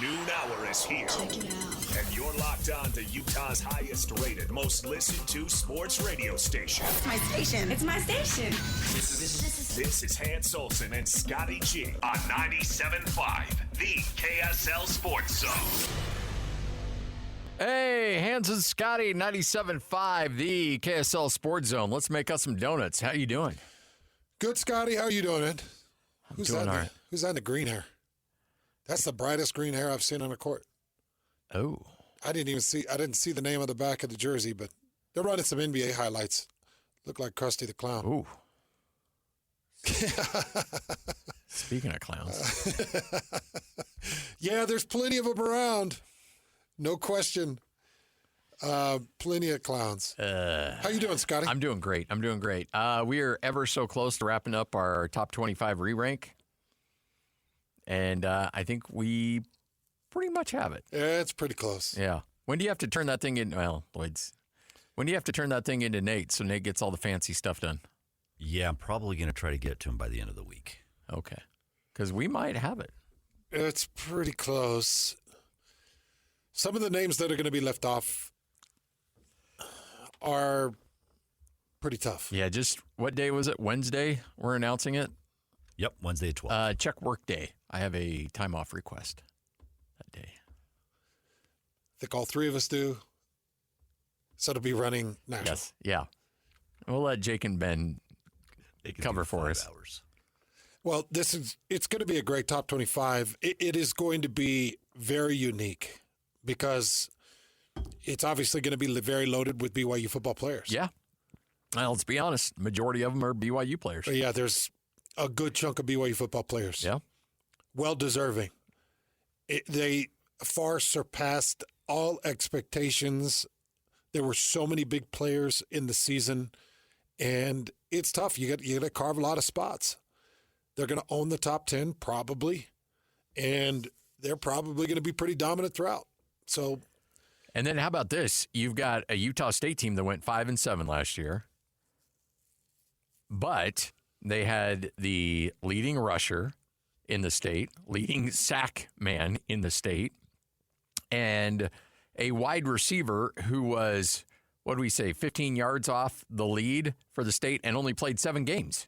noon hour is here. Check it out. And you're locked on to Utah's highest rated, most listened to sports radio station. It's my station. It's my station. This is Hans Olsen and Scotty G on 97.5, the KSL Sports Zone. Hey, Hans and Scotty, 97.5, the KSL Sports Zone. Let's make us some donuts. How you doing? Good, Scotty. How you doing, man? Who's doing all right. Who's that in the green hair? That's the brightest green hair I've seen on a court. Oh. I didn't see the name on the back of the jersey, but they're running some NBA highlights. Look like Krusty the Clown. Ooh. Speaking of clowns. Yeah, there's plenty of them around. No question. Plenty of clowns. How you doing, Scotty? I'm doing great. We are ever so close to wrapping up our top 25 re-rank. And I think we pretty much have it. Yeah, it's pretty close. Yeah. When do you have to turn that thing in? Well, Lloyd's. When do you have to turn that thing into Nate so Nate gets all the fancy stuff done? Yeah, I'm probably going to try to get to him by the end of the week. Okay. Because we might have it. It's pretty close. Some of the names that are going to be left off are pretty tough. Yeah, just what day was it? Wednesday? We're announcing it? Yep, Wednesday at 12. Check work day. I have a time off request that day. I think all three of us do. So it'll be running national. Yes, yeah. We'll let Jake and Ben cover for us. Hours. Well, it's going to be a great top 25. It is going to be very unique because it's obviously going to be very loaded with BYU football players. Yeah. Well, let's be honest. Majority of them are BYU players. But yeah, there's a good chunk of BYU football players. Yeah. Well deserving. They far surpassed all expectations. There were so many big players in the season, and it's tough. You got to carve a lot of spots. They're going to own the top 10 probably, and they're probably going to be pretty dominant throughout. So, and then how about this? You've got a Utah State team that went 5-7 last year, but they had the leading rusher in the state, leading sack man in the state, and a wide receiver who was, 15 yards off the lead for the state and only played 7 games.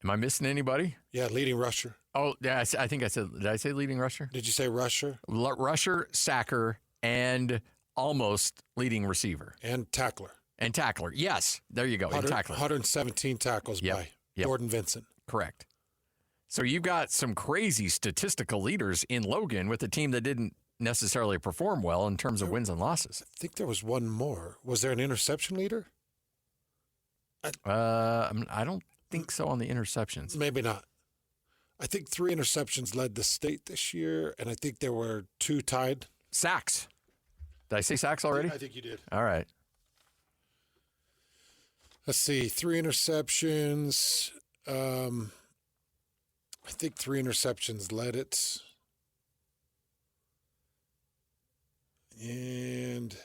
Am I missing anybody? Yeah, leading rusher. Oh, yeah, I think I said, did I say leading rusher? Did you say rusher? Rusher, sacker, and almost leading receiver. And tackler. And tackler, yes. There you go, and tackler. 117 tackles by Jordan Vincent. Correct. So you've got some crazy statistical leaders in Logan with a team that didn't necessarily perform well in terms of wins and losses. I think there was one more. Was there an interception leader? I don't think so on the interceptions. Maybe not. I think 3 interceptions led the state this year, and I think there were 2 tied. Sacks. Did I say sacks already? I think you did. All right. Let's see. 3 interceptions. I think 3 interceptions led it. And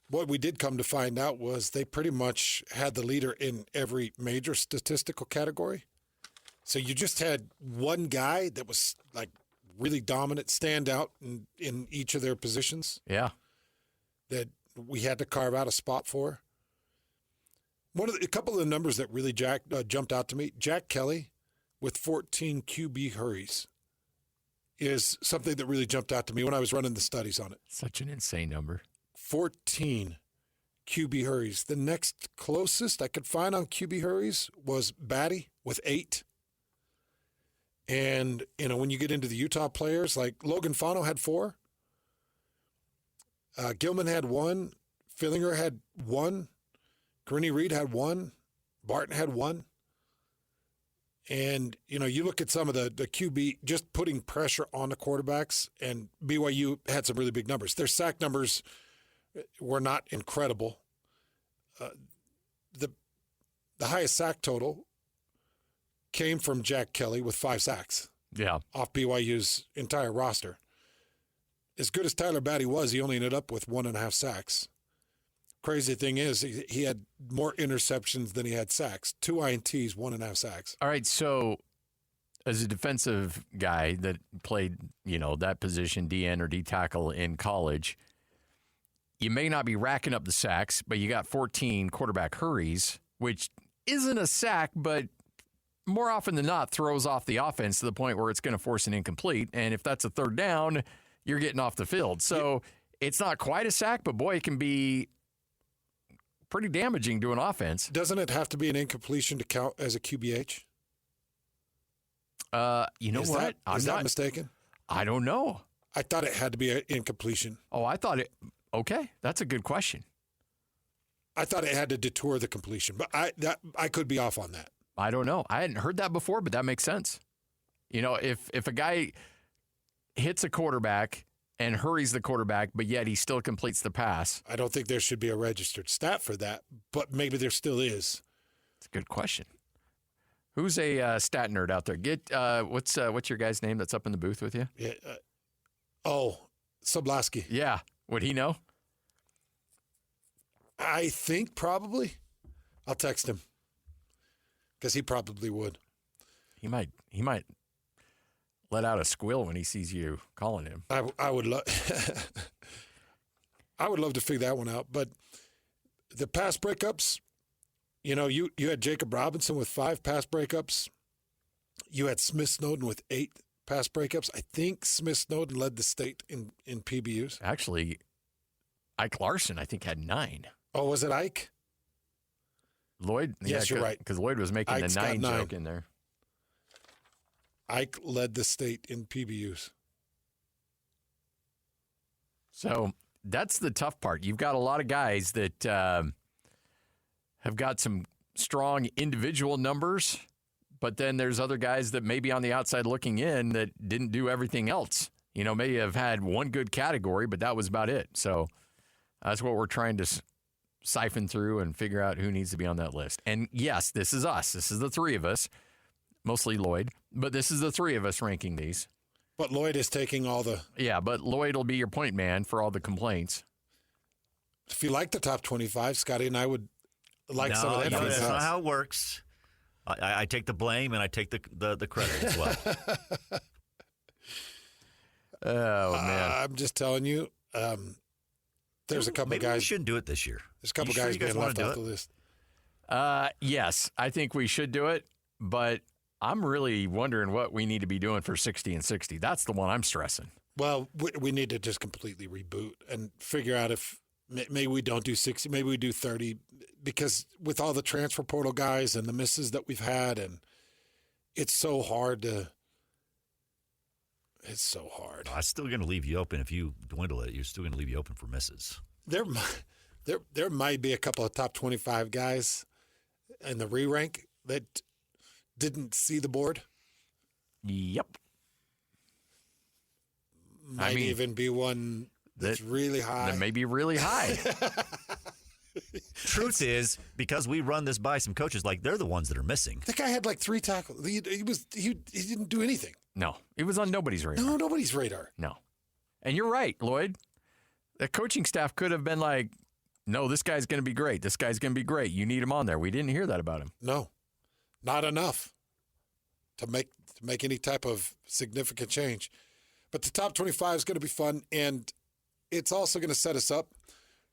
what we did come to find out was they pretty much had the leader in every major statistical category. So you just had one guy that was like really dominant, stand out in each of their positions. Yeah. That we had to carve out a spot for. A couple of the numbers that really jumped out to me, Jack Kelly with 14 QB hurries is something that really jumped out to me when I was running the studies on it. Such an insane number. 14 QB hurries. The next closest I could find on QB hurries was Batty with 8. And, when you get into the Utah players, like Logan Fano had 4. Gilman had 1. Fillinger had 1. Corinne Reed had 1. Barton had 1. And, you look at some of the QB just putting pressure on the quarterbacks, and BYU had some really big numbers. Their sack numbers were not incredible. The highest sack total came from Jack Kelly with 5 sacks. Yeah. Off BYU's entire roster. As good as Tyler Batty was, he only ended up with 1.5 sacks. Crazy thing is, he had more interceptions than he had sacks. 2 INTs, 1.5 sacks. All right, so as a defensive guy that played, that position, DN or D tackle in college, you may not be racking up the sacks, but you got 14 quarterback hurries, which isn't a sack, but more often than not throws off the offense to the point where it's going to force an incomplete. And if that's a third down, you're getting off the field. So it's not quite a sack, but boy, it can be pretty damaging to an offense. Doesn't it have to be an incompletion to count as a QBH? You know what? Is that mistaken? I don't know. I thought it had to be an incompletion. Oh, I thought it. Okay, that's a good question. I thought it had to detour the completion, but I could be off on that. I don't know. I hadn't heard that before, but that makes sense. If a guy hits a quarterback and hurries the quarterback, but yet he still completes the pass. I don't think there should be a registered stat for that, but maybe there still is. It's a good question. Who's a stat nerd out there? Get what's your guy's name that's up in the booth with you? Yeah. Soblaski. Yeah. Would he know? I think probably. I'll text him because he probably would. He might let out a squeal when he sees you calling him. I would love. I would love to figure that one out. But the pass breakups, you had Jacob Robinson with 5 pass breakups. You had Smith Snowden with 8 pass breakups. I think Smith Snowden led the state in PBUs. Actually, Ike Larson, I think, had 9. Oh, was it Ike? Lloyd? Yes, you're right. Because Lloyd was making Ike's the 9 got 9. joke in there. Ike led the state in PBUs. So that's the tough part. You've got a lot of guys that have got some strong individual numbers, but then there's other guys that may be on the outside looking in that didn't do everything else. May have had one good category, but that was about it. So that's what we're trying to siphon through and figure out who needs to be on that list. And yes, this is us. This is the 3 of us, mostly Lloyd, but this is the 3 of us ranking these. But Lloyd is taking all the... Yeah, but Lloyd will be your point man for all the complaints. If you like the top 25, Scotty and I would like some of that. No, that's not how it works. I take the blame and I take the credit as well. Oh, man. I'm just telling you, there's a couple Maybe guys. we shouldn't do it this year. There's a couple You sure guys you guys being left wanna off do the it? list. Yes, I think we should do it, but I'm really wondering what we need to be doing for 60 and 60. That's the one I'm stressing. Well, we need to just completely reboot and figure out if maybe we don't do 60, maybe we do 30, because with all the transfer portal guys and the misses that we've had, and it's so hard to. It's so hard. I'm still going to leave you open if you dwindle it. You're still going to leave you open for misses. There might be a couple of top 25 guys in the re-rank that didn't see the board. Yep. Might even be one that's really high. That may be really high. Truth is, because we run this by some coaches, they're the ones that are missing. That guy had 3 tackles. He didn't do anything. No, it was on nobody's radar. No, nobody's radar. No. And you're right, Lloyd. The coaching staff could have been like, no, this guy's going to be great. This guy's going to be great. You need him on there. We didn't hear that about him. No, not enough to make any type of significant change. But the top 25 is going to be fun, and it's also going to set us up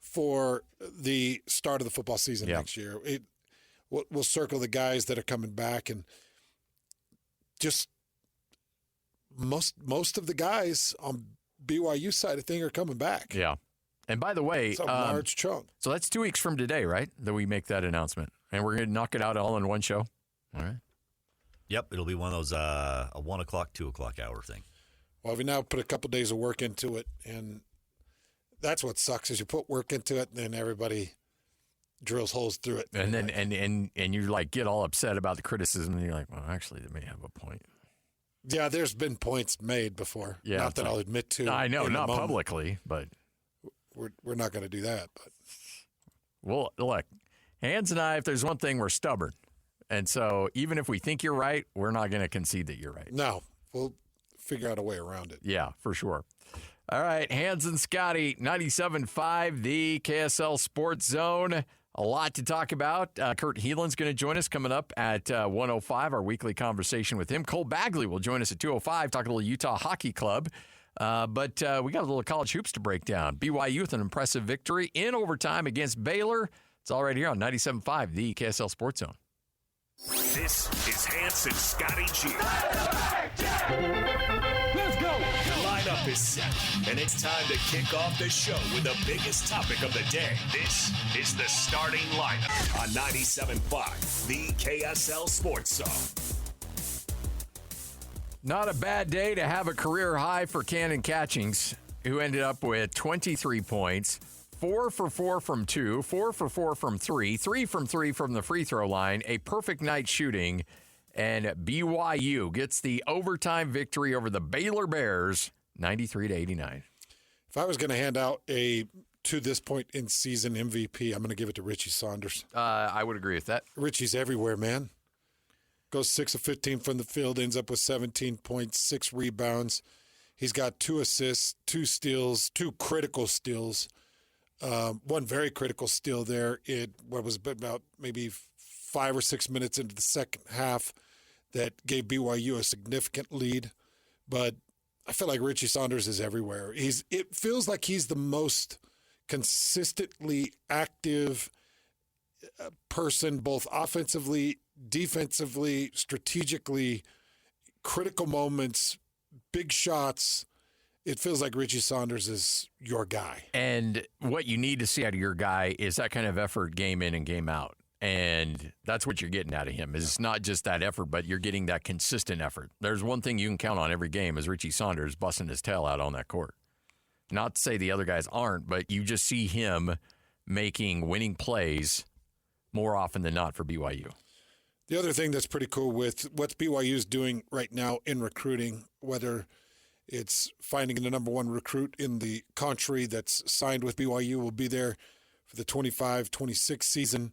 for the start of the football season next year. We'll circle the guys that are coming back, and just most of the guys on BYU side of thing are coming back. Yeah. And by the way, it's a large chunk. So that's 2 weeks from today, right? That we make that announcement. And we're going to knock it out all in one show. All right. Yep, it'll be one of those a 1 o'clock, 2 o'clock hour thing. Well, we now put a couple days of work into it, and that's what sucks is you put work into it, and then everybody drills holes through it. And then and you get all upset about the criticism, and you're like, well, actually, they may have a point. Yeah, there's been points made before. Yeah, not that I'll admit to. I know, not publicly, but we're not going to do that. But well, look, Hans and I, if there's one thing, we're stubborn, and so even if we think you're right, we're not going to concede that you're right. No, we'll figure out a way around it. Yeah, for sure. All right, Hans and Scotty, 97.5, the KSL Sports Zone. A lot to talk about. Kurt Heelan's going to join us coming up at 1:05, our weekly conversation with him. Cole Bagley will join us at 2:05, talking a little Utah Hockey Club. But we got a little college hoops to break down. BYU with an impressive victory in overtime against Baylor. It's all right here on 97.5, the KSL Sports Zone. This is Hans and Scotty G. Let's go. The lineup is set, and it's time to kick off the show with the biggest topic of the day. This is the starting lineup on 97.5, the KSL Sports Zone. Not a bad day to have a career high for Cannon Catchings, who ended up with 23 points, 4 for 4 from 2, 4 for 4 from 3, 3 from 3 from the free throw line, a perfect night shooting, and BYU gets the overtime victory over the Baylor Bears, 93-89. If I was going to hand out a to this point in season MVP, I'm going to give it to Richie Saunders. I would agree with that. Richie's everywhere, man. Goes 6 of 15 from the field, ends up with 17 points, 6 rebounds. He's got 2 assists, 2 steals, 2 critical steals. One very critical steal there. What was about maybe 5 or 6 minutes into the second half that gave BYU a significant lead. But I feel like Richie Saunders is everywhere. It feels like he's the most consistently active person, both offensively, defensively, strategically, critical moments, big shots. It feels like Richie Saunders is your guy. And what you need to see out of your guy is that kind of effort game in and game out. And that's what you're getting out of him. It's not just that effort, but you're getting that consistent effort. There's one thing you can count on every game is Richie Saunders busting his tail out on that court. Not to say the other guys aren't, but you just see him making winning plays more often than not for BYU. The other thing that's pretty cool with what BYU's doing right now in recruiting, whether it's finding the number 1 recruit in the country that's signed with BYU will be there for the 25-26 season,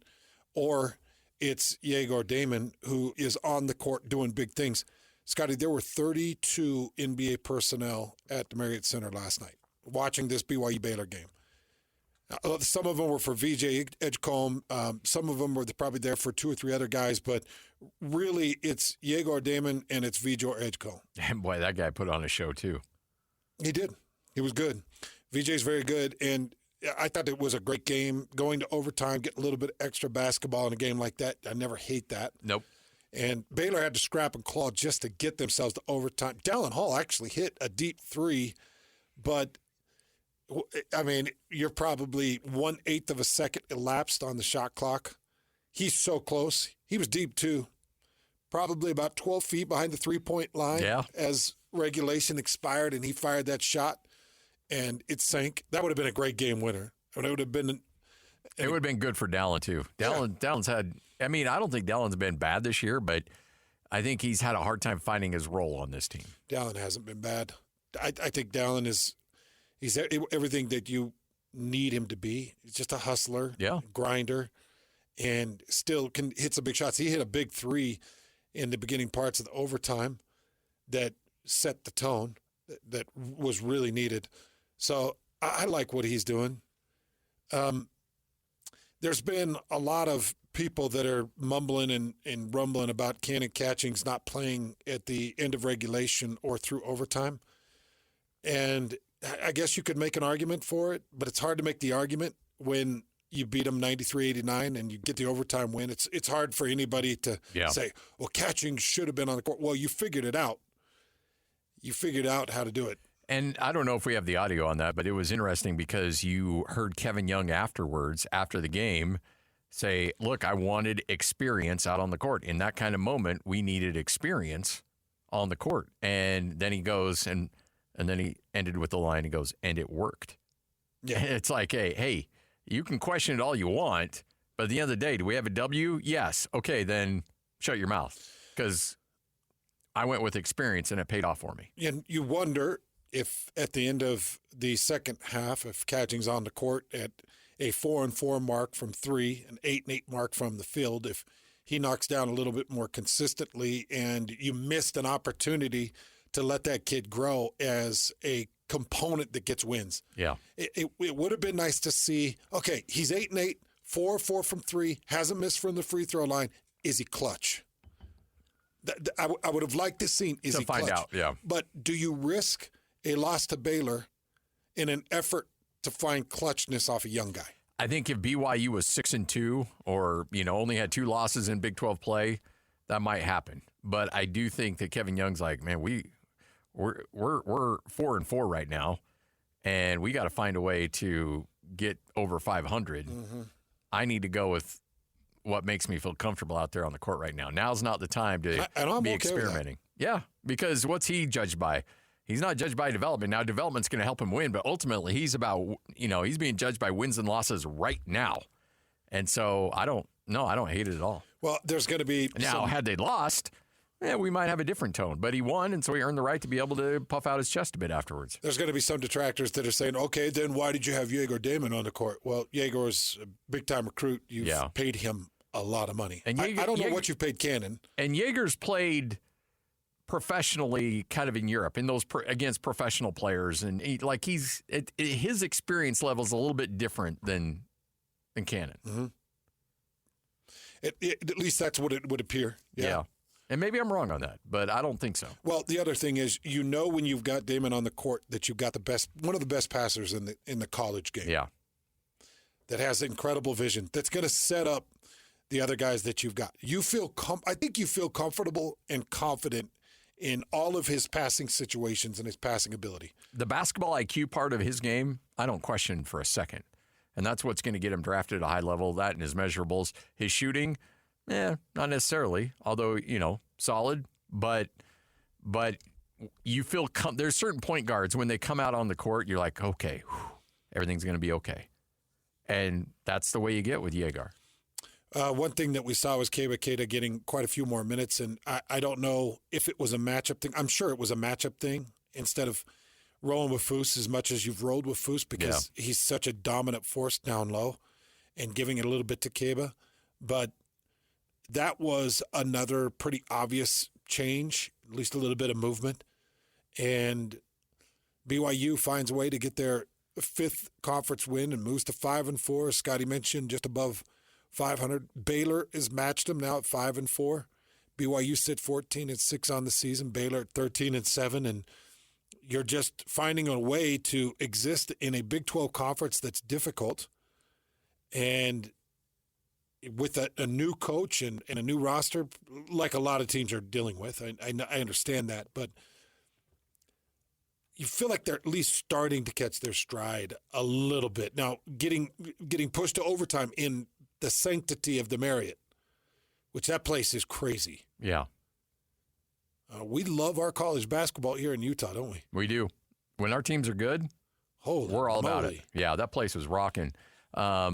or it's Yegor Damon, who is on the court doing big things. Scotty, there were 32 NBA personnel at the Marriott Center last night watching this BYU Baylor game. Some of them were for VJ Edgecombe. Some of them were probably there for 2 or 3 other guys, but really it's Yegor Damon and it's VJ Edgecombe. And boy, that guy put on a show too. He did. He was good. VJ's very good, and I thought it was a great game. Going to overtime, get a little bit extra basketball in a game like that. I never hate that. Nope. And Baylor had to scrap and claw just to get themselves to overtime. Dallin Hall actually hit a deep 3, but I mean, you're probably 1/8 of a second elapsed on the shot clock. He's so close. He was deep too. Probably about 12 feet behind the 3-point line as regulation expired, and he fired that shot, and it sank. That would have been a great game winner. It would have been. It would have been good for Dallin too. Dallin's had. I mean, I don't think Dallin's been bad this year, but I think he's had a hard time finding his role on this team. Dallin hasn't been bad. I think Dallin is. He's everything that you need him to be. He's just a hustler, grinder, and still can hit some big shots. He hit a big 3 in the beginning parts of the overtime that set the tone that was really needed. So I like what he's doing. There's been a lot of people that are mumbling and rumbling about Cannon Catchings not playing at the end of regulation or through overtime. And I guess you could make an argument for it, but it's hard to make the argument when you beat them 93-89 and you get the overtime win. It's hard for anybody to say, well, Catching should have been on the court. Well, you figured it out. You figured out how to do it. And I don't know if we have the audio on that, but it was interesting because you heard Kevin Young afterwards, after the game, say, look, I wanted experience out on the court. In that kind of moment, we needed experience on the court. And then he goes and then he ended with the line, he goes, and it worked. Yeah. It's like, hey, you can question it all you want, but at the end of the day, do we have a W? Yes. Okay, then shut your mouth, because I went with experience and it paid off for me. And you wonder if at the end of the second half, if Catching's on the court at a 4-4 mark from 3, an 8-8 mark from the field, if he knocks down a little bit more consistently and you missed an opportunity to let that kid grow as a component that gets wins. Yeah. It would have been nice to see, okay, he's 8-8, 4 from 3, hasn't missed from the free throw line. Is he clutch? I would have liked to see, is he clutch? Find out, yeah. But do you risk a loss to Baylor in an effort to find clutchness off a young guy? I think if BYU was 6-2 or, only had 2 losses in Big 12 play, that might happen. But I do think that Kevin Young's like, man, we're 4-4 right now, and we got to find a way to get over 500. Mm-hmm. I need to go with what makes me feel comfortable out there on the court right now. Now's not the time to be experimenting. Yeah, because what's he judged by? He's not judged by development. Now, development's going to help him win, but ultimately he's about, he's being judged by wins and losses right now. And so I don't hate it at all. Well, there's going to be now, had they lost, we might have a different tone. But he won, and so he earned the right to be able to puff out his chest a bit afterwards. There's going to be some detractors that are saying, okay, then why did you have Jaeger Damon on the court? Well, Jaeger is a big-time recruit. You've paid him a lot of money. And I don't know what you've paid Cannon. And Jaeger's played professionally kind of in Europe in those against professional players, and his experience level is a little bit different than Cannon. Mm-hmm. At least that's what it would appear. Yeah. And maybe I'm wrong on that, but I don't think so. Well, the other thing is, when you've got Damon on the court that you've got one of the best passers in the college game. Yeah. That has incredible vision. That's going to set up the other guys that you've got. I think you feel comfortable and confident in all of his passing situations and his passing ability. The basketball IQ part of his game, I don't question for a second. And that's what's going to get him drafted at a high level, that and his measurables. His shooting, not necessarily, although, solid. But you feel there's certain point guards, when they come out on the court, you're like, okay, everything's going to be okay. And that's the way you get with Jaeger. One thing that we saw was Keba Keita getting quite a few more minutes, and I don't know if it was a matchup thing. I'm sure it was a matchup thing instead of rolling with Foose as much as you've rolled with Foose, because he's such a dominant force down low and giving it a little bit to Keba. But that was another pretty obvious change, at least a little bit of movement. And BYU finds a way to get their 5th conference win and moves to 5-4. As Scotty mentioned, just above 500. Baylor has matched them now at 5-4. BYU sit 14-6 on the season. Baylor at 13-7, and you're just finding a way to exist in a Big 12 conference that's difficult, and with a new coach and a new roster, like a lot of teams are dealing with. I understand that, but you feel like they're at least starting to catch their stride a little bit now. Getting pushed to overtime in the sanctity of the Marriott, which that place is crazy. Yeah. We love our college basketball here in Utah, don't we? We do. When our teams are good, we're all about it. Yeah, that place was rocking. At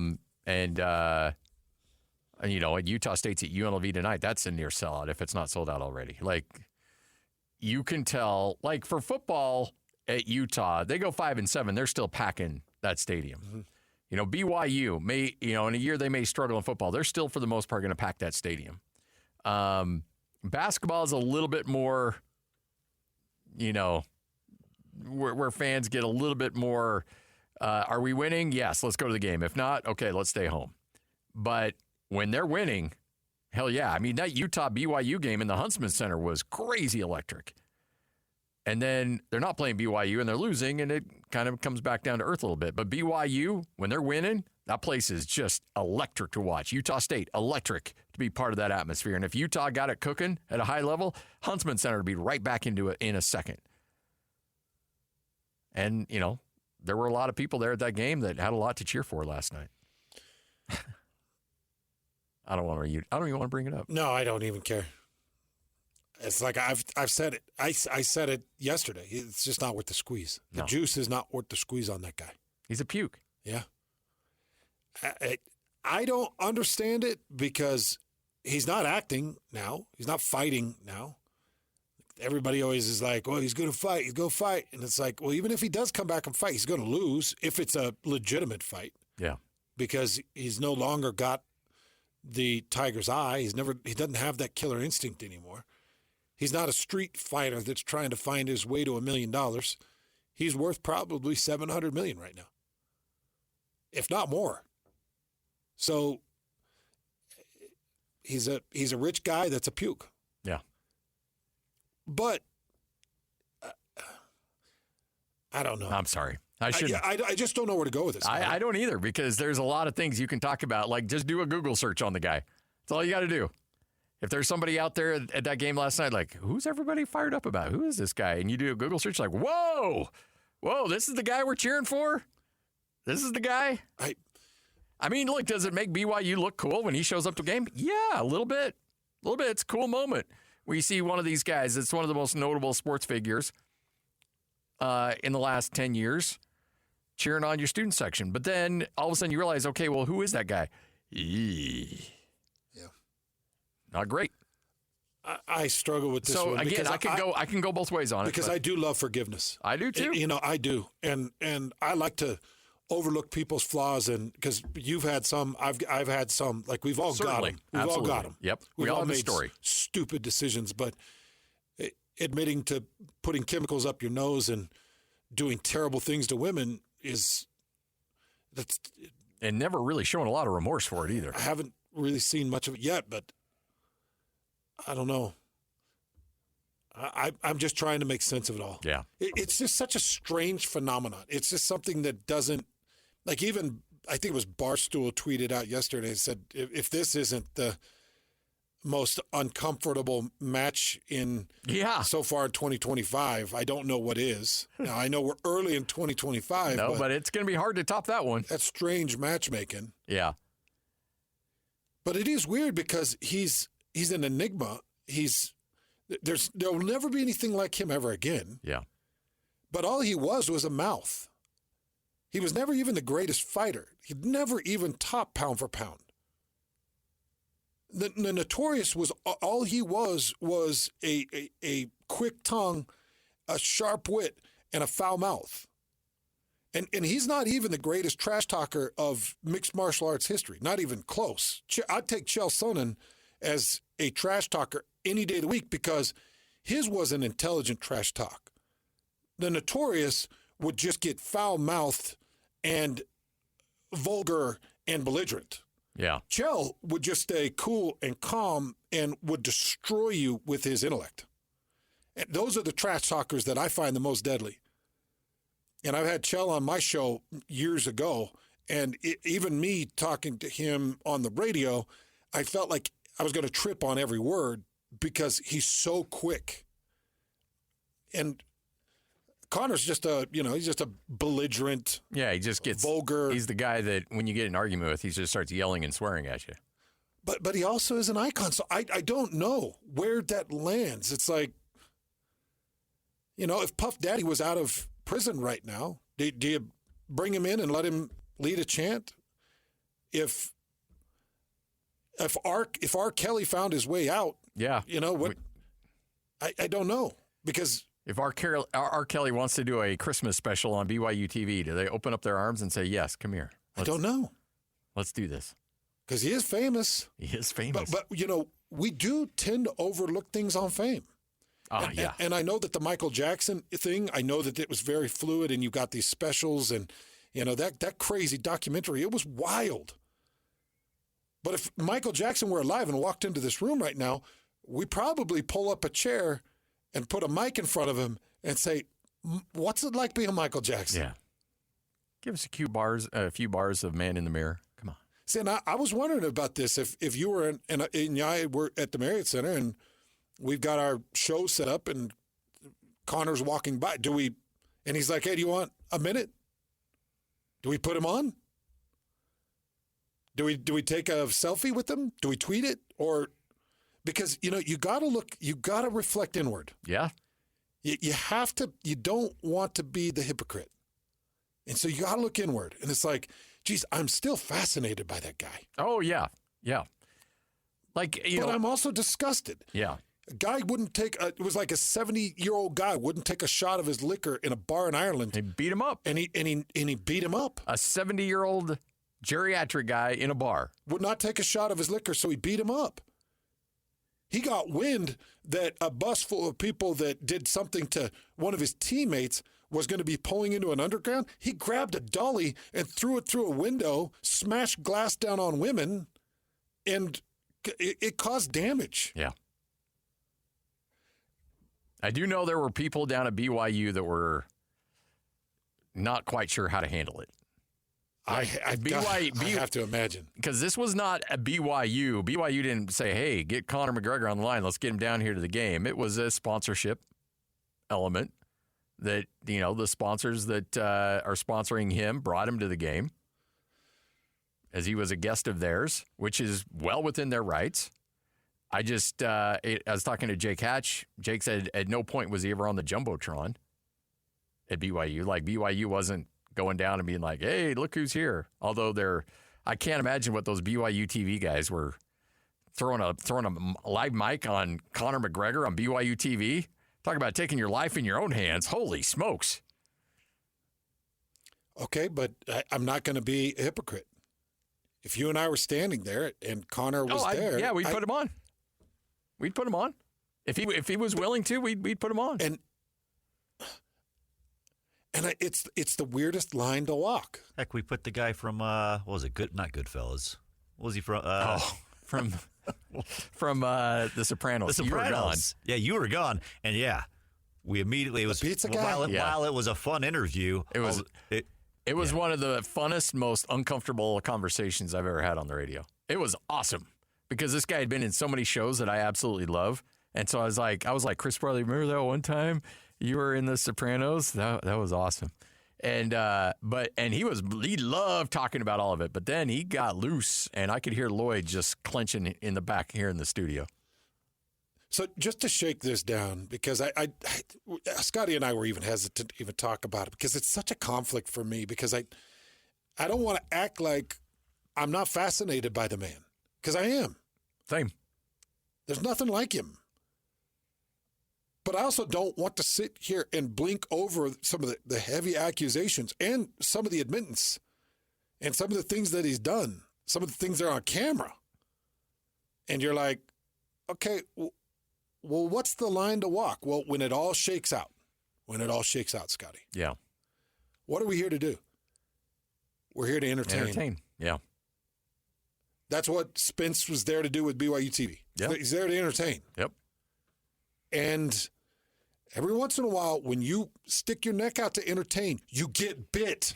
Utah State's at UNLV tonight, that's a near sellout if it's not sold out already. Like, you can tell, like, for football at Utah, they go 5-7. They're still packing that stadium. Mm-hmm. BYU may, in a year they may struggle in football. They're still, for the most part, going to pack that stadium. Basketball is a little bit more, where fans get a little bit more, are we winning? Yes, let's go to the game. If not, okay, let's stay home. But when they're winning, hell yeah. I mean, that Utah-BYU game in the Huntsman Center was crazy electric. And then they're not playing BYU and they're losing, and it kind of comes back down to earth a little bit. But BYU, when they're winning, that place is just electric to watch. Utah State, electric to be part of that atmosphere. And if Utah got it cooking at a high level, Huntsman Center would be right back into it in a second. And, there were a lot of people there at that game that had a lot to cheer for last night. I don't even want to bring it up. No, I don't even care. It's like I've said it. I said it yesterday. It's just not worth the squeeze. The juice is not worth the squeeze on that guy. He's a puke. Yeah. I don't understand it because he's not acting now. He's not fighting now. Everybody always is like, well, he's going to fight. He's going to fight. And it's like, well, even if he does come back and fight, he's going to lose if it's a legitimate fight. Yeah. Because he's no longer got the tiger's eye. He doesn't have that killer instinct anymore. He's not a street fighter that's trying to find his way to $1 million. He's worth probably $700 million right now, if not more. So he's a rich guy that's a puke. Yeah. But I don't know. I'm sorry. I shouldn't. I just don't know where to go with this. I don't either, because there's a lot of things you can talk about. Like, just do a Google search on the guy. That's all you got to do. If there's somebody out there at that game last night, like, who's everybody fired up about? Who is this guy? And you do a Google search, like, whoa, this is the guy we're cheering for? This is the guy? I mean, look, does it make BYU look cool when he shows up to a game? Yeah, a little bit. A little bit. It's a cool moment. We see one of these guys. It's one of the most notable sports figures in the last 10 years cheering on your student section. But then all of a sudden you realize, okay, well, who is that guy? Yeah. Not great. I struggle with this one. So again, I can go both ways on it. Because I do love forgiveness. I do too. I do. And I like to overlook people's flaws, and because you've had some, I've had some, like we've all got them. We've all got them. Yep. We've We all all have a made story. stupid decisions, but admitting to putting chemicals up your nose and doing terrible things to women And never really showing a lot of remorse for it either. I haven't really seen much of it yet, but I don't know. I'm just trying to make sense of it all. Yeah. It's just such a strange phenomenon. It's just something that doesn't, like, even, I think it was Barstool tweeted out yesterday and said, if this isn't the most uncomfortable match so far in 2025, I don't know what is. Now, I know we're early in 2025. No, but it's going to be hard to top that one. That's strange matchmaking. Yeah. But it is weird because he's an enigma. There'll never be anything like him ever again. Yeah. But all he was a mouth. He was never even the greatest fighter. He'd never even top pound for pound. The Notorious was all he was a quick tongue, a sharp wit, and a foul mouth. And he's not even the greatest trash talker of mixed martial arts history. Not even close. I'd take Chael Sonnen as a trash talker any day of the week because his was an intelligent trash talk. The Notorious would just get foul-mouthed and vulgar and belligerent. Yeah. Chael would just stay cool and calm and would destroy you with his intellect. And those are the trash talkers that I find the most deadly. And I've had Chael on my show years ago, and even me talking to him on the radio, I felt like I was going to trip on every word because he's so quick. And Connor's just he's just a belligerent, Yeah, he just gets vulgar. He's the guy that when you get in an argument with, he just starts yelling and swearing at you. But he also is an icon. So I don't know where that lands. It's like, if Puff Daddy was out of prison right now, do you bring him in and let him lead a chant? If R. Kelly found his way out, Yeah. what? I don't know, because If R. Kelly wants to do a Christmas special on BYU TV, do they open up their arms and say, yes, come here? I don't know, Let's do this. because he is famous. He is famous. But we do tend to overlook things on fame. Yeah. And I know that the Michael Jackson thing, I know that it was very fluid, and you got these specials, and that crazy documentary, it was wild. But if Michael Jackson were alive and walked into this room right now, we probably pull up a chair and put a mic in front of him and say, "What's it like being Michael Jackson?" Yeah. Give us a few bars of Man in the Mirror. Come on. See, and I was wondering about this. If you were we're at the Marriott Center and we've got our show set up and Connor's walking by, and he's like, "Hey, do you want a minute?" Do we put him on? Do we take a selfie with him? Do we tweet it? Or because you got to reflect inward. Yeah. You have to. You don't want to be the hypocrite, and so you got to look inward. And it's like, geez, I'm still fascinated by that guy. Oh, yeah. Yeah. Like, But I'm also disgusted. Yeah. A guy wouldn't take it was like a 70-year-old guy wouldn't take a shot of his liquor in a bar in Ireland. They beat him up. And he beat him up. A 70-year-old geriatric guy in a bar. Would not take a shot of his liquor, so he beat him up. He got wind that a bus full of people that did something to one of his teammates was going to be pulling into an underground, he grabbed a dolly and threw it through a window, smashed glass down on women, and it caused damage. Yeah. I do know there were people down at BYU that were not quite sure how to handle it. I have to imagine. Because this was not a BYU. BYU didn't say, hey, get Connor McGregor on the line. Let's get him down here to the game. It was a sponsorship element that, the sponsors that are sponsoring him brought him to the game as he was a guest of theirs, which is well within their rights. I was talking to Jake Hatch. Jake said at no point was he ever on the Jumbotron at BYU. Like, BYU wasn't going down and being like, hey, look who's here. Although I can't imagine what those BYU TV guys were throwing a live mic on Connor McGregor on BYU TV. Talk about taking your life in your own hands. Holy smokes. Okay, but I'm not going to be a hypocrite. If you and I were standing there and Connor was there. Yeah, we'd put him on. We'd put him on. If he was willing to, we'd put him on. And it's the weirdest line to walk. Heck, we put the guy from what was it? Not Goodfellas. What was he from? From The Sopranos. The Sopranos. You were gone. Yeah, you were gone, and we immediately it was the pizza guy? While it was a fun interview. It was one of the funnest, most uncomfortable conversations I've ever had on the radio. It was awesome because this guy had been in so many shows that I absolutely love. And so I was like, Chris Farley, remember that one time you were in The Sopranos? That was awesome. And he loved talking about all of it. But then he got loose, and I could hear Lloyd just clenching in the back here in the studio. So just to shake this down, because I Scotty and I were even hesitant to even talk about it because it's such a conflict for me because I don't want to act like I'm not fascinated by the man because I am. Same. There's nothing like him. But I also don't want to sit here and blink over some of the heavy accusations and some of the admittance and some of the things that he's done, some of the things that are on camera. And you're like, okay, well, what's the line to walk? Well, when it all shakes out, Scotty. Yeah. What are we here to do? We're here to entertain. Yeah. That's what Spence was there to do with BYU TV. Yep. He's there to entertain. Yep. And every once in a while, when you stick your neck out to entertain, you get bit.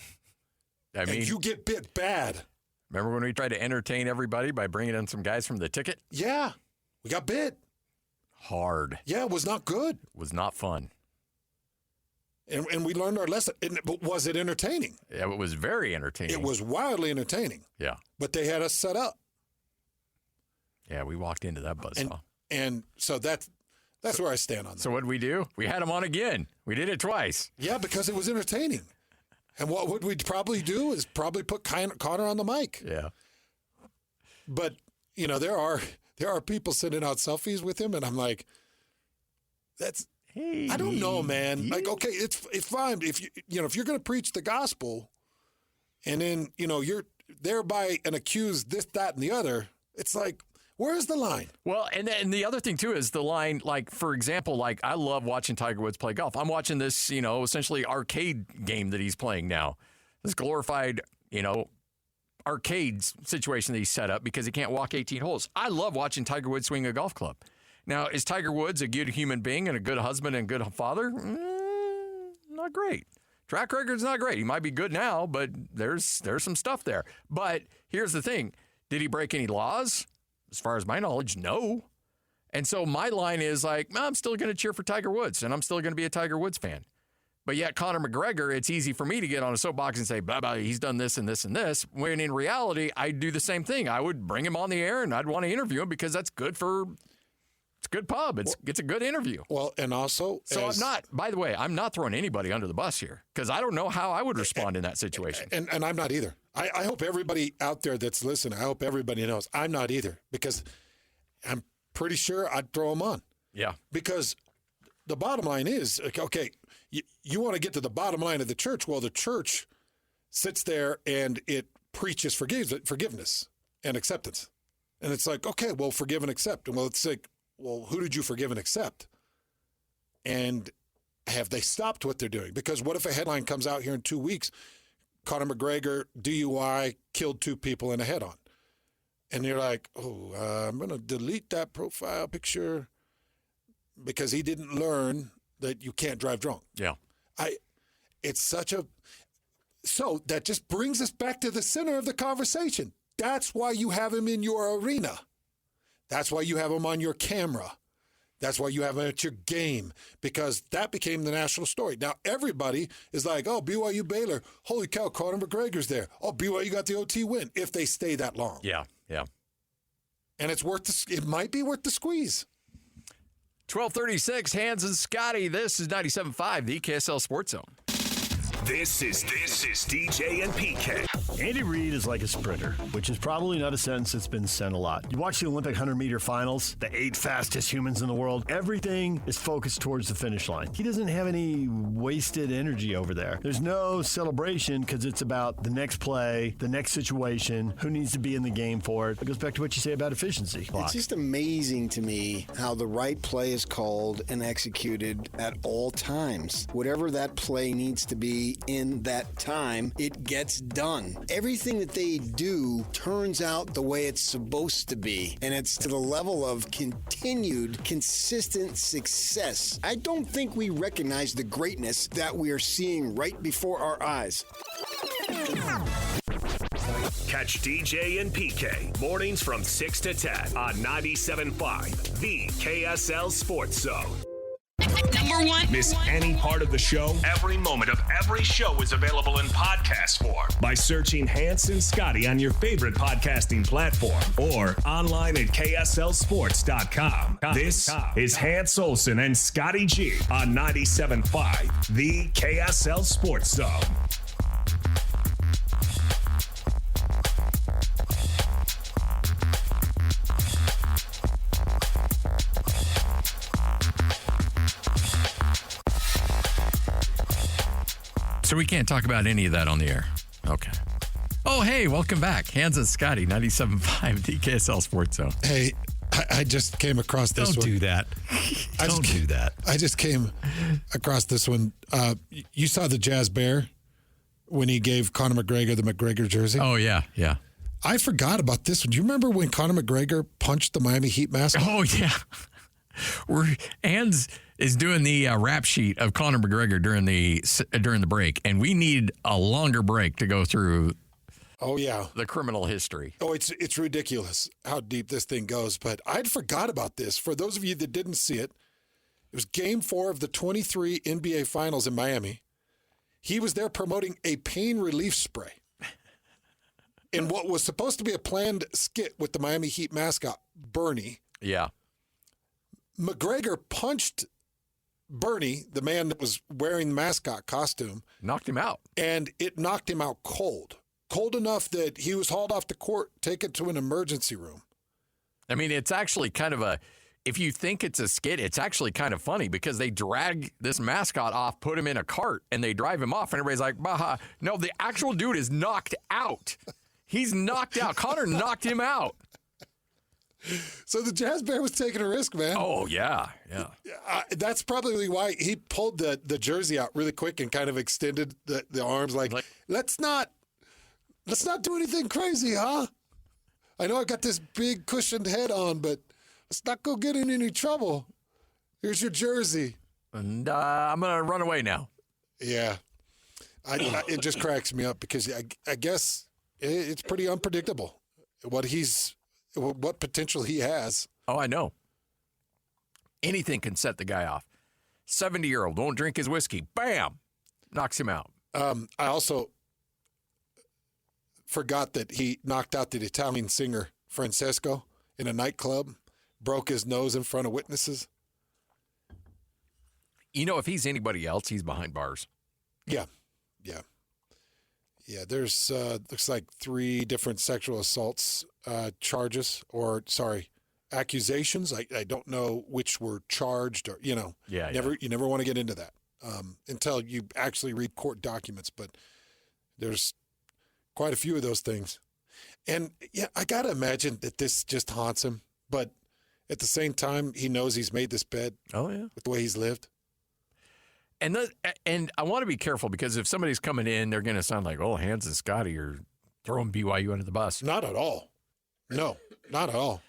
And you get bit bad. Remember when we tried to entertain everybody by bringing in some guys from the ticket? Yeah. We got bit. Hard. Yeah, it was not good. Was not fun. And we learned our lesson. But was it entertaining? Yeah, it was very entertaining. It was wildly entertaining. Yeah. But they had us set up. Yeah, we walked into that buzzsaw. And so that's where I stand on that. So what did we do? We had him on again. We did it twice. Yeah, because it was entertaining. And what would we probably do is probably put Connor on the mic. Yeah. But, there are people sending out selfies with him, and I'm like, I don't know, man. Like, okay, it's fine if you're going to preach the gospel, and then you're thereby and accuse this, that, and the other. It's like, where's the line? Well, and the other thing too is the line. Like, for example, like I love watching Tiger Woods play golf. I'm watching this, essentially arcade game that he's playing now. This glorified, arcade situation that he's set up because he can't walk 18 holes. I love watching Tiger Woods swing a golf club. Now, is Tiger Woods a good human being and a good husband and good father? Not great. Track record's not great. He might be good now, but there's some stuff there. But here's the thing. Did he break any laws? As far as my knowledge, no. And so my line is like, I'm still going to cheer for Tiger Woods, and I'm still going to be a Tiger Woods fan. But yet Connor McGregor, it's easy for me to get on a soapbox and say, blah, blah, he's done this and this and this, when in reality, I'd do the same thing. I would bring him on the air, and I'd want to interview him because that's good for – it's a good pub. It's a good interview. Well, and also – So I'm not – by the way, I'm not throwing anybody under the bus here because I don't know how I would respond in that situation. And I'm not either. I hope everybody out there that's listening, I hope everybody knows I'm not either because I'm pretty sure I'd throw them on. Yeah. Because the bottom line is, okay, you want to get to the bottom line of the church. Well, the church sits there and it preaches forgiveness and acceptance. And it's like, okay, well, forgive and accept. And well, it's like, well, who did you forgive and accept? And have they stopped what they're doing? Because what if a headline comes out here in 2 weeks, Connor McGregor, DUI, killed 2 people in a head-on. And you're like, I'm going to delete that profile picture because he didn't learn that you can't drive drunk. Yeah. It's such a... So that just brings us back to the center of the conversation. That's why you have him in your arena. That's why you have him on your camera. That's why you have him at your game, because that became the national story. Now, everybody is like, oh, BYU Baylor, holy cow, Connor McGregor's there. Oh, BYU got the OT win, if they stay that long. Yeah. And it might be worth the squeeze. 12:36, Hans and Scotty. This is 97.5, the KSL Sports Zone. This is DJ and PK. Andy Reid is like a sprinter, which is probably not a sentence that's been said a lot. You watch the Olympic 100-meter finals, the 8 fastest humans in the world, everything is focused towards the finish line. He doesn't have any wasted energy over there. There's no celebration because it's about the next play, the next situation, who needs to be in the game for it. It goes back to what you say about efficiency. It's just amazing to me how the right play is called and executed at all times. Whatever that play needs to be in that time, it gets done. Everything that they do turns out the way it's supposed to be, and it's to the level of continued, consistent success. I don't think we recognize the greatness that we are seeing right before our eyes. Catch DJ and PK mornings from 6 to 10 on 97.5, the KSL Sports Zone. Number one. Miss any part of the show? Every moment of every show is available in podcast form by searching Hans and Scotty on your favorite podcasting platform or online at KSLSports.com. This is Hans Olsen and Scotty G on 97.5, the KSL Sports Zone. So we can't talk about any of that on the air. Okay. Oh, hey, welcome back. Hans and Scotty, 97.5, the KSL Sports Zone. Hey, I just came across this one. Don't do that. Don't do that. I just came across this one. You saw the Jazz Bear when he gave Connor McGregor the McGregor jersey? Oh, yeah. I forgot about this one. Do you remember when Connor McGregor punched the Miami Heat mascot? Oh, yeah. Hans is doing the rap sheet of Connor McGregor during the break, and we need a longer break to go through. Oh, yeah. The criminal history. Oh, it's ridiculous how deep this thing goes. But I'd forgot about this. For those of you that didn't see it, it was Game 4 of the 23 NBA Finals in Miami. He was there promoting a pain relief spray in what was supposed to be a planned skit with the Miami Heat mascot, Bernie. Yeah. McGregor punched Bernie, the man that was wearing the mascot costume. Knocked him out. And it knocked him out cold. Cold enough that he was hauled off the court, taken to an emergency room. I mean, it's actually kind of if you think it's a skit, it's actually kind of funny because they drag this mascot off, put him in a cart, and they drive him off, and everybody's like, baha. No, the actual dude is knocked out. He's knocked out. Connor knocked him out. So the Jazz Bear was taking a risk, man. Oh, yeah. That's probably why he pulled the jersey out really quick and kind of extended the arms like let's not do anything crazy, huh? I know I got this big cushioned head on, but let's not go get in any trouble. Here's your jersey. And I'm going to run away now. Yeah. It just cracks me up because I guess it's pretty unpredictable what potential he has. Oh, I know. Anything can set the guy off. 70-year-old won't drink his whiskey. Bam! Knocks him out. I also forgot that he knocked out the Italian singer Francesco in a nightclub, broke his nose in front of witnesses. You know, if he's anybody else, he's behind bars. Yeah. There's looks like 3 different sexual assaults accusations. I don't know which were charged or, you never want to get into that until you actually read court documents. But there's quite a few of those things. And yeah, I got to imagine that this just haunts him. But at the same time, he knows he's made this bed. Oh, yeah. With the way he's lived. And I want to be careful because if somebody's coming in, they're going to sound like, oh, Hans and Scotty are throwing BYU under the bus. Not at all. No, not at all.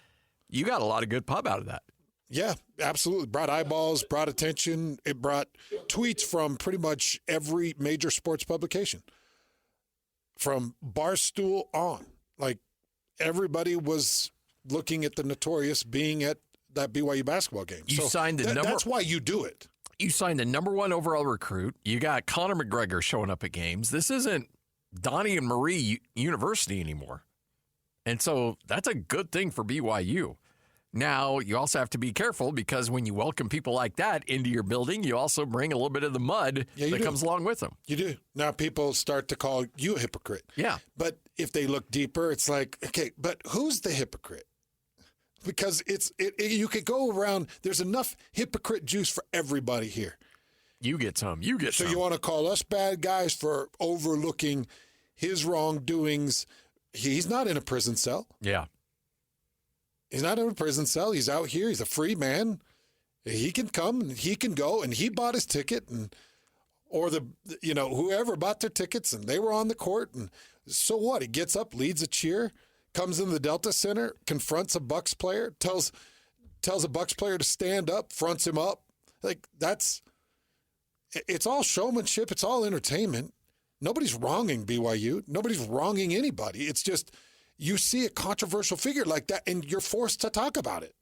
You got a lot of good pub out of that. Yeah, absolutely. Brought eyeballs, brought attention. It brought tweets from pretty much every major sports publication. From Barstool on. Like, everybody was looking at the Notorious being at that BYU basketball game. You signed the number. That's why you do it. You signed the number 1 overall recruit. You got Connor McGregor showing up at games. This isn't Donnie and Marie University anymore. And so that's a good thing for BYU. Now, you also have to be careful because when you welcome people like that into your building, you also bring a little bit of the mud that comes along with them. You do. Now people start to call you a hypocrite. Yeah. But if they look deeper, it's like, okay, but who's the hypocrite? Because you could go around, there's enough hypocrite juice for everybody here. You get some. So you want to call us bad guys for overlooking his wrongdoings. He's not in a prison cell. Yeah. He's not in a prison cell. He's out here. He's a free man. He can come and he can go, and he bought his ticket, or whoever bought their tickets, and they were on the court. And so what? He gets up, leads a cheer, comes in the Delta Center, confronts a Bucks player, tells a Bucks player to stand up, fronts him up. Like, it's all showmanship. It's all entertainment. Nobody's wronging BYU. Nobody's wronging anybody. It's just you see a controversial figure like that, and you're forced to talk about it.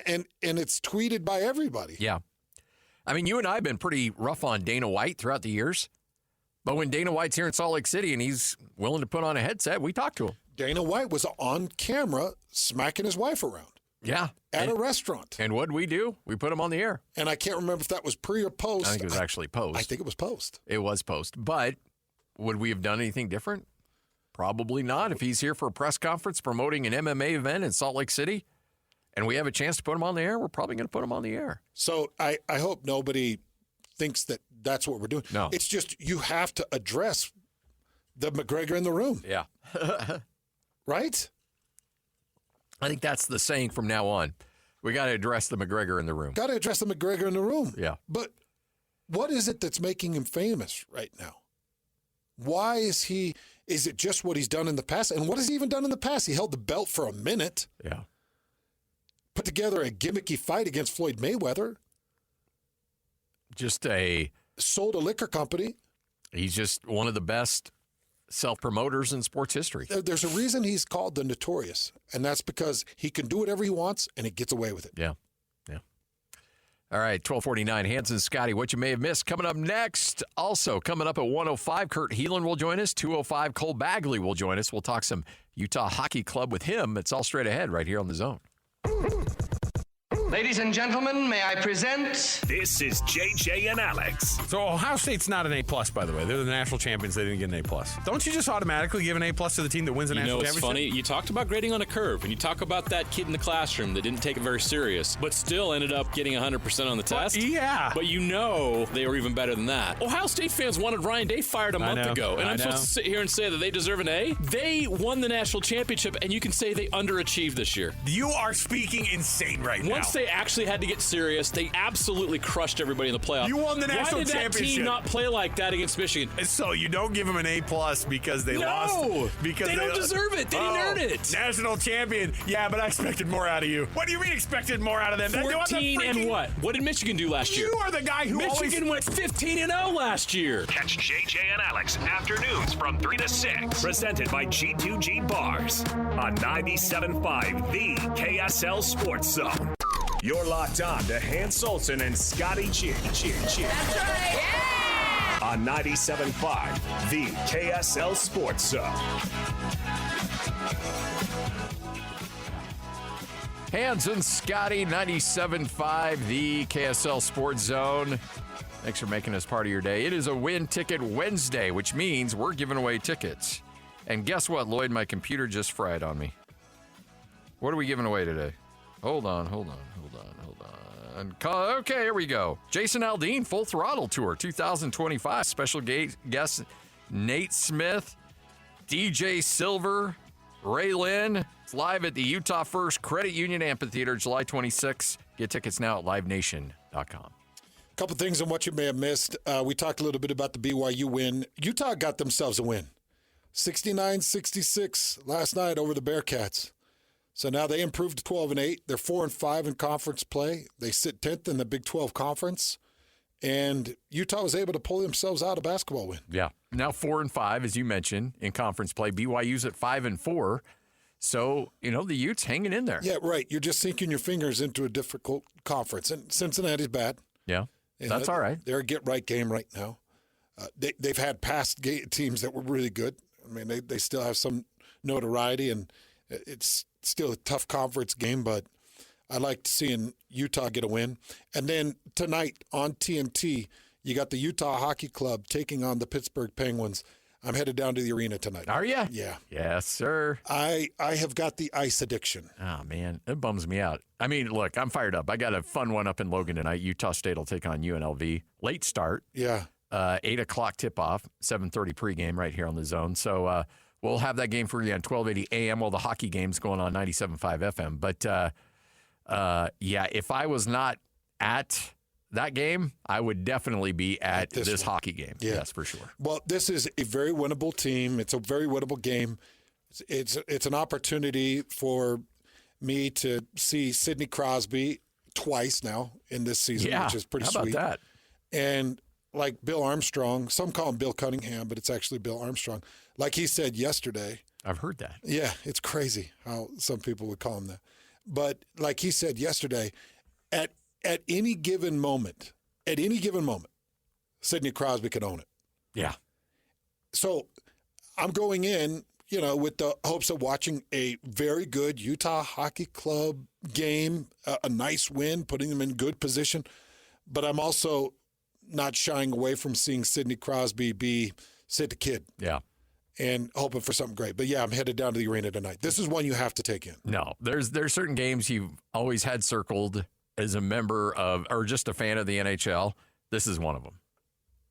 And it's tweeted by everybody. Yeah. I mean, you and I have been pretty rough on Dana White throughout the years. But when Dana White's here in Salt Lake City and he's willing to put on a headset, we talk to him. Dana White was on camera smacking his wife around. Yeah. At a restaurant. And what'd we do? We put him on the air. And I can't remember if that was pre or post. I think it was actually post. I think it was post. It was post. But would we have done anything different? Probably not. If he's here for a press conference promoting an MMA event in Salt Lake City and we have a chance to put him on the air, we're probably going to put him on the air. So I hope nobody thinks that that's what we're doing. No. It's just you have to address the McGregor in the room. Yeah. Right? I think that's the saying from now on. We got to address the McGregor in the room. Got to address the McGregor in the room. Yeah. But what is it that's making him famous right now? Why is it just what he's done in the past? And what has he even done in the past? He held the belt for a minute. Yeah. Put together a gimmicky fight against Floyd Mayweather. Sold a liquor company. He's just one of the best self-promoters in sports history. There's a reason he's called the Notorious, and that's because he can do whatever he wants, and he gets away with it. Yeah. Yeah. All right, 12:49, Hans and Scotty, what you may have missed. Coming up next, also coming up at 1:05, Kurt Heelan will join us. 2:05, Cole Bagley will join us. We'll talk some Utah Hockey Club with him. It's all straight ahead right here on The Zone. Ladies and gentlemen, may I present... This is JJ and Alex. So Ohio State's not an A+, by the way. They're the national champions. They didn't get an A+. Don't you just automatically give an A+ to the team that wins the national championship? You know, it's funny. You talked about grading on a curve, and you talk about that kid in the classroom that didn't take it very serious, but still ended up getting 100% on the test. Yeah. But you know they were even better than that. Ohio State fans wanted Ryan Day fired a month ago, and I'm supposed to sit here and say that they deserve an A? They won the national championship, and you can say they underachieved this year. You are speaking insane right now. Once they actually had to get serious, they absolutely crushed everybody in the playoffs. You won the national championship. Why did that team not play like that against Michigan? So you don't give them an A+ because they lost? No! Because they don't deserve it. They didn't earn it. National champion. Yeah, but I expected more out of you. What do you mean expected more out of them? 14 and what? What did Michigan do last year? You are the guy who Michigan went 15-0 last year. Catch JJ and Alex afternoons from 3 to 6. Presented by G2G Bars on 97.5, the KSL Sports Zone. You're locked on to Hans Olsen and Scotty G. That's right. Yeah! On 97.5, the KSL Sports Zone. Hans and Scotty, 97.5, the KSL Sports Zone. Thanks for making us part of your day. It is a Win Ticket Wednesday, which means we're giving away tickets. And guess what, Lloyd? My computer just fried on me. What are we giving away today? Hold on. Okay, here we go. Jason Aldean, Full Throttle Tour 2025. Special guests Nate Smith, DJ Silver, Ray Lynn. It's live at the Utah First Credit Union Amphitheater, July 26th. Get tickets now at livenation.com. couple things on what you may have missed. We talked a little bit about the BYU win. Utah got themselves a win. 69-66 last night over the Bearcats. So now they improved to 12-8. They're 4-5 in conference play. They sit 10th in the Big 12 conference. And Utah was able to pull themselves out a basketball win. Yeah. Now 4-5, as you mentioned, in conference play. BYU's at 5-4. So, the Utes hanging in there. Yeah, right. You're just sinking your fingers into a difficult conference. And Cincinnati's bad. Yeah, that's all right. They're a get-right game right now. They've had past teams that were really good. I mean, they still have some notoriety, and it's still a tough conference game, but I liked seeing Utah get a win. And then tonight on TNT, you got the Utah Hockey Club taking on the Pittsburgh Penguins. I'm headed down to the arena tonight. Are you? Yeah. Yes, sir. I have got the ice addiction. Oh, man. It bums me out. I mean, look, I'm fired up. I got a fun one up in Logan tonight. Utah State will take on UNLV. Late start. Yeah. 8 o'clock tip-off, 7:30 pregame right here on the Zone. So we'll have that game for you on 1280 AM while the hockey game's going on 97.5 FM. But, if I was not at that game, I would definitely be at this hockey game. Yeah. Yes, for sure. Well, this is a very winnable team. It's a very winnable game. It's an opportunity for me to see Sidney Crosby twice now in this season, which is pretty sweet. How about that? And like Bill Armstrong, some call him Bill Cunningham, but it's actually Bill Armstrong. Like he said yesterday. I've heard that. Yeah, it's crazy how some people would call him that. But like he said yesterday, at any given moment, Sidney Crosby can own it. Yeah. So I'm going in, with the hopes of watching a very good Utah Hockey Club game, a nice win, putting them in good position. But I'm also not shying away from seeing Sidney Crosby be Sid the Kid. Yeah. And hoping for something great. But, yeah, I'm headed down to the arena tonight. This is one you have to take in. No, there's certain games you've always had circled as a member of or just a fan of the NHL. This is one of them.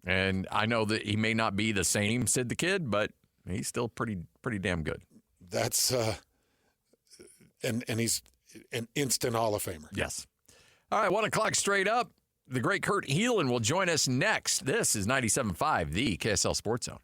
And I know that he may not be the same Sid the Kid, but he's still pretty damn good. That's and he's an instant Hall of Famer. Yes. All right, 1 o'clock straight up. The great Kurt Heelan will join us next. This is 97.5, the KSL Sports Zone.